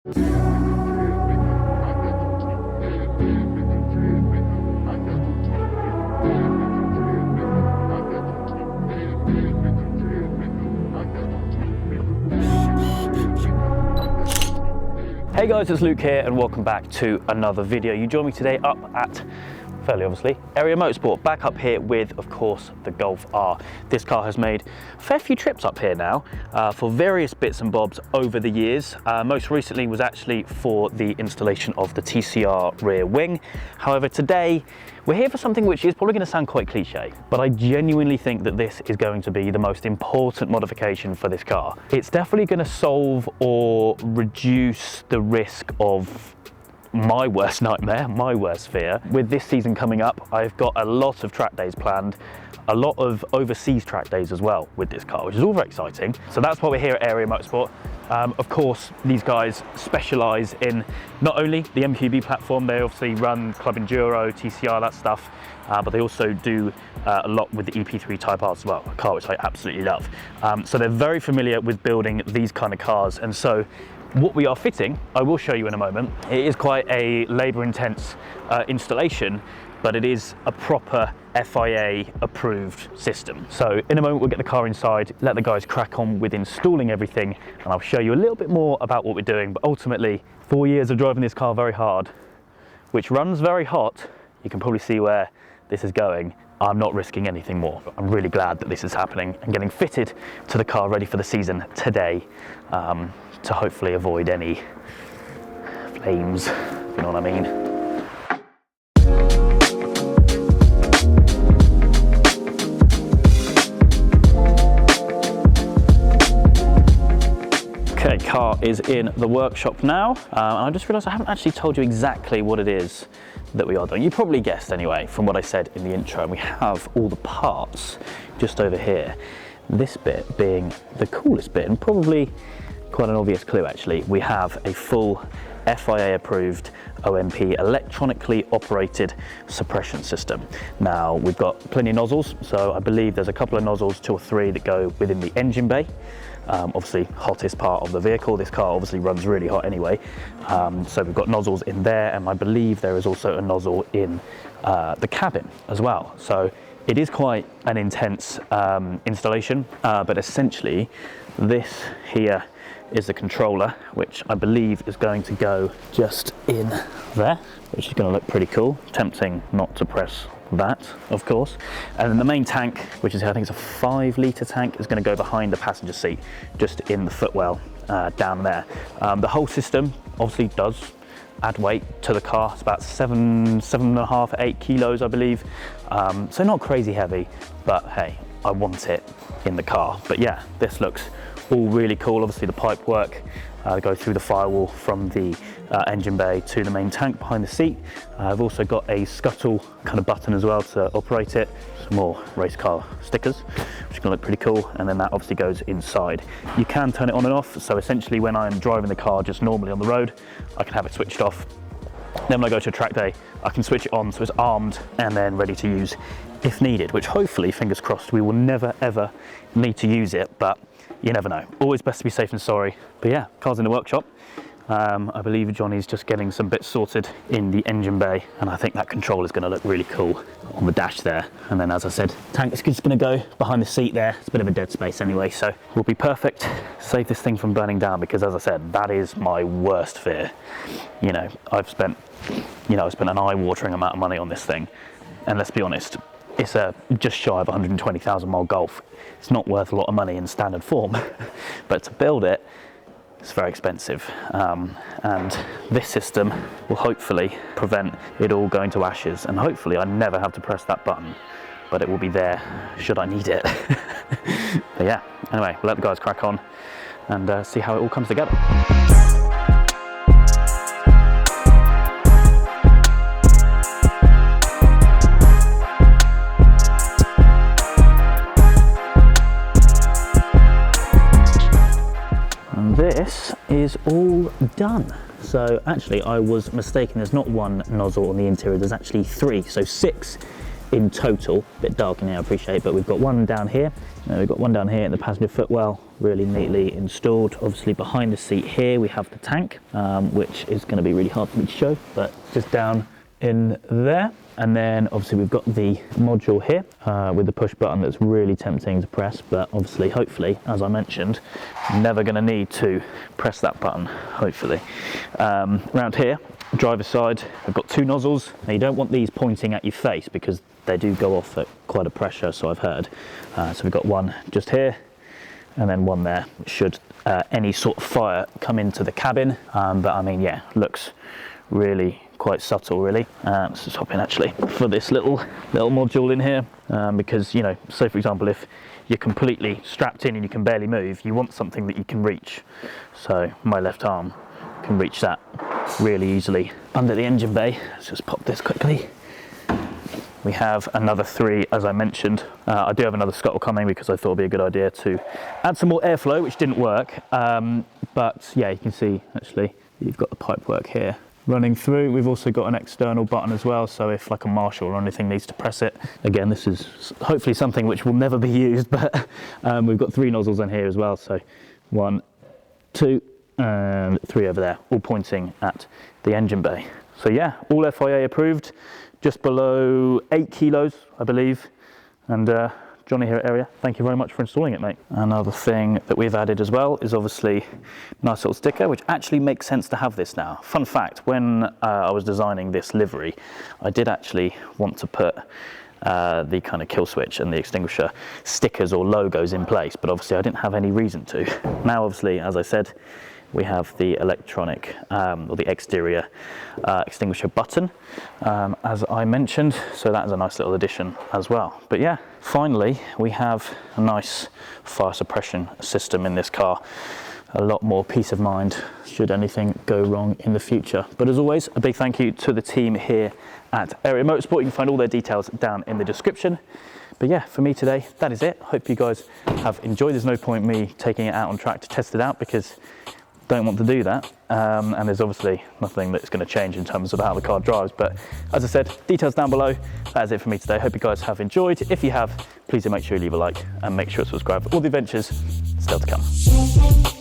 Hey guys, it's Luke here and welcome back to another video. You join me today up at, fairly obviously, Area Motorsport, back up here with, of course, the Golf R. This car has made a fair few trips up here now for various bits and bobs over the years. Most recently was actually for the installation of the TCR rear wing. However, today we're here for something which is probably going to sound quite cliche, but I genuinely think that this is going to be the most important modification for this car. It's definitely going to solve or reduce the risk of my worst nightmare, my worst fear. With this season coming up, I've got a lot of track days planned, a lot of overseas track days as well with this car, which is all very exciting. So that's why we're here at Area Motorsport. Of course, these guys specialise in not only the MQB platform, they obviously run Club Enduro, TCR, that stuff, but they also do a lot with the EP3 Type R as well, a car which I absolutely love. So they're very familiar with building these kind of cars, and so what we are fitting, I will show you in a moment. It is quite a labour-intense installation, but it is a proper FIA approved system. So in a moment we'll get the car inside, let the guys crack on with installing everything, and I'll show you a little bit more about what we're doing. But ultimately, 4 years of driving this car very hard, which runs very hot, you can probably see where this is going. I'm not risking anything more. I'm really glad that this is happening and getting fitted to the car ready for the season today, to hopefully avoid any flames, if you know what I mean. Okay, car is in the workshop now, and I just realised I haven't actually told you exactly what it is that we are doing. You probably guessed anyway from what I said in the intro, and we have all the parts just over here. This bit being the coolest bit, and probably quite an obvious clue actually. We have a full FIA approved OMP electronically operated suppression system. Now we've got plenty of nozzles, so I believe there's a couple of nozzles, 2 or 3, that go within the engine bay. Obviously hottest part of the vehicle. This car obviously runs really hot anyway, so we've got nozzles in there, and I believe there is also a nozzle in the cabin as well. So it is quite an intense installation, but essentially this here is the controller, which I believe is going to go just in there, which is going to look pretty cool. Tempting not to press that, of course. And then the main tank, which is, I think it's a 5 litre tank, is going to go behind the passenger seat, just in the footwell down there. The whole system obviously does add weight to the car. It's about 7.5, 8 kilos, I believe. So not crazy heavy, but hey, I want it in the car. But yeah, this looks all really cool. Obviously the pipe work go through the firewall from the engine bay to the main tank behind the seat. I've also got a scuttle kind of button as well to operate it. Some more race car stickers, which is going to look pretty cool. And then that obviously goes inside. You can turn it on and off. So essentially when I'm driving the car just normally on the road, I can have it switched off. Then when I go to a track day, I can switch it on so it's armed and then ready to use if needed, which hopefully, fingers crossed, we will never ever need to use it, but you never know. Always best to be safe than sorry. But yeah, car's in the workshop. I believe Johnny's just getting some bits sorted in the engine bay, and I think that control is going to look really cool on the dash there. And then, as I said, tank is just going to go behind the seat there. It's a bit of a dead space anyway, so we'll be perfect. Save this thing from burning down, because as I said, that is my worst fear. You know, I've spent an eye-watering amount of money on this thing, and let's be honest, it's a just shy of 120,000 mile Golf. It's not worth a lot of money in standard form, but to build it, it's very expensive. And this system will hopefully prevent it all going to ashes, and hopefully I never have to press that button, but it will be there should I need it. But yeah, anyway, we'll let the guys crack on and see how it all comes together. This is all done. So actually I was mistaken, there's not one nozzle on the interior, there's actually 3, so 6 in total. A bit dark in here, I appreciate, but we've got one down here, and we've got one down here in the passenger footwell, really neatly installed. Obviously behind the seat here we have the tank, which is going to be really hard for me to show, but just down in there. And then obviously we've got the module here with the push button that's really tempting to press, but obviously, hopefully, as I mentioned, never going to need to press that button, hopefully. Around here, driver's side, I've got two nozzles. Now you don't want these pointing at your face because they do go off at quite a pressure, so I've heard. So we've got one just here and then one there, should any sort of fire come into the cabin. But I mean, yeah, looks really quite subtle, really. Let's just hop in actually for this little module in here, because, you know, say for example, if you're completely strapped in and you can barely move, you want something that you can reach. So my left arm can reach that really easily. Under the engine bay, let's just pop this quickly. We have another three, as I mentioned. I do have another scuttle coming because I thought it'd be a good idea to add some more airflow, which didn't work. But yeah, you can see actually you've got the pipe work here running through. We've also got an external button as well, so if like a marshal or anything needs to press it. Again, this is hopefully something which will never be used, but we've got three nozzles in here as well. So 1, 2, and 3 over there, all pointing at the engine bay. So yeah, all FIA approved, just below 8 kilos, I believe. And Johnny here at Area, thank you very much for installing it, mate. Another thing that we've added as well is obviously a nice little sticker, which actually makes sense to have this now. Fun fact, when I was designing this livery, I did actually want to put the kind of kill switch and the extinguisher stickers or logos in place, but obviously I didn't have any reason to. Now, obviously, as I said, we have the electronic or the exterior extinguisher button, as I mentioned, so that is a nice little addition as well. But yeah, finally we have a nice fire suppression system in this car. A lot more peace of mind should anything go wrong in the future. But as always, a big thank you to the team here at Area Motorsport. You can find all their details down in the description. But yeah, for me today, that is it. Hope you guys have enjoyed. There's no point me taking it out on track to test it out because don't want to do that, and there's obviously nothing that's going to change in terms of how the car drives. But as I said, details down below. That is it for me today. Hope you guys have enjoyed. If you have, please do make sure you leave a like and make sure to subscribe for all the adventures still to come.